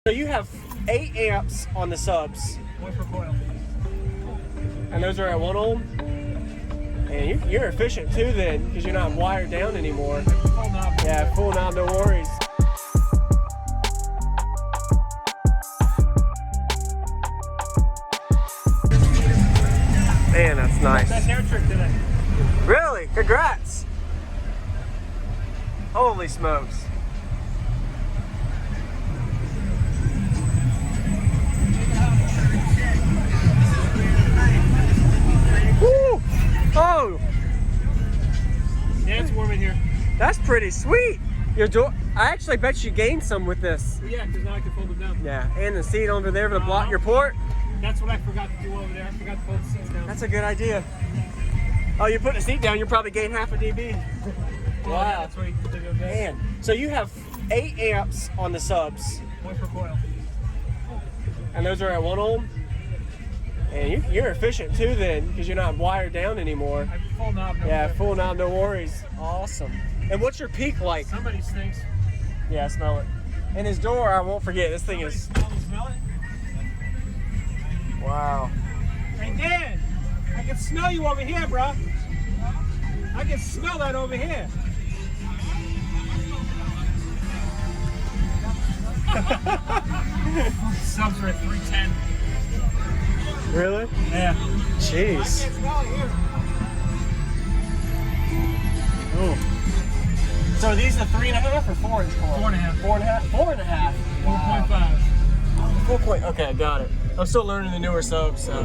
So you have 8 amps on the subs. One for coil. And those are at 1 ohm? And you're efficient too then, because you're not wired down anymore. Full knob. Yeah, full knob, no worries. Man, that's nice. Best hair trick today. Really? Congrats. Holy smokes. Woo! Oh! Yeah, it's warm in here. That's pretty sweet. Your door, I actually bet you gained some with this. Yeah, because now I can fold them down. Yeah, and the seat over there to block your port. That's what I forgot to do over there. I forgot to fold the seats down. That's a good idea. Oh, you put the seat down, you probably gained half a dB. Wow. Yeah, that's what you did the other day. Man, so you have 8 amps on the subs. One for coil. And those are at 1 ohm? And you're efficient too then, because you're not wired down anymore. I'm full knob. Yeah, full knob, no worries. Awesome. And what's your peak like? Somebody stinks. Yeah, I smell it. And his door, I won't forget, this thing is... Smell it? Wow. Hey, Dan, I can smell you over here, bro. I can smell that over here. Subs are at 310. Really? Yeah. Jeez. Ooh. So these are 3.5 or 4 inch coil? 4.5. 4.5? 4.5. 4.5. 4 point. Okay, got it. I'm still learning the newer subs, so.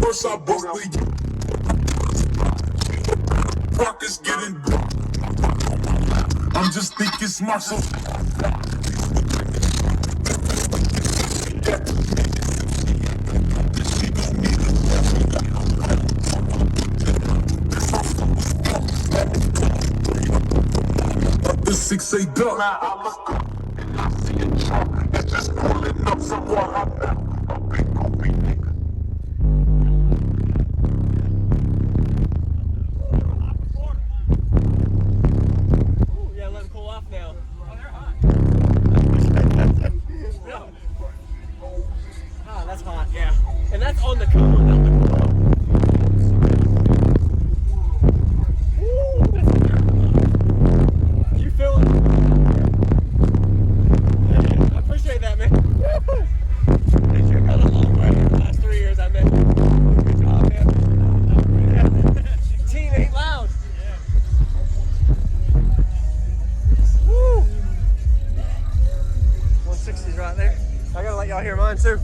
First I bust the pockets getting I'm just thinking smart, so the 6-8 duck. Now I look up and I see a truck that's just pulling up somewhere I'm at. A big goofy nigga. Ooh, yeah, let them cool off now. Oh, they're hot. Ah, that's hot, yeah. And that's on the cone, not the coil. You feel it? I appreciate that, man. You've got a long way. The last 3 years I met you. Good job, man. Team ain't loud. Woo! 160's right there. I gotta let y'all hear mine too.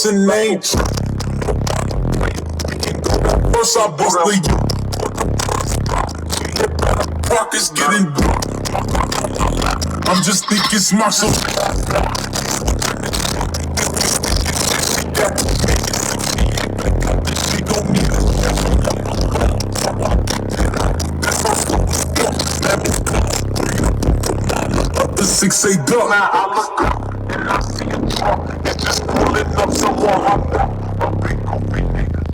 Name. First I bust the pockets getting I'm just thinking smart, so 6-8 duck. Now I look up and I see a truck. It's just pulling up somewhere I'm not. A big goofy nigga.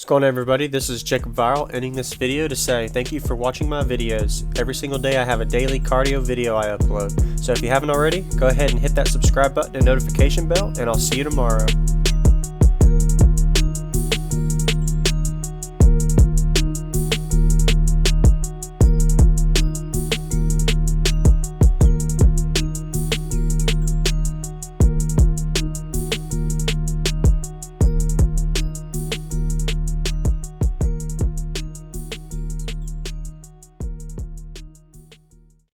going on, everybody? This is JacobViral ending this video to say thank you for watching my videos. Every single day I have a daily cardio video I upload. So if you haven't already, go ahead and hit that subscribe button and notification bell, and I'll see you tomorrow.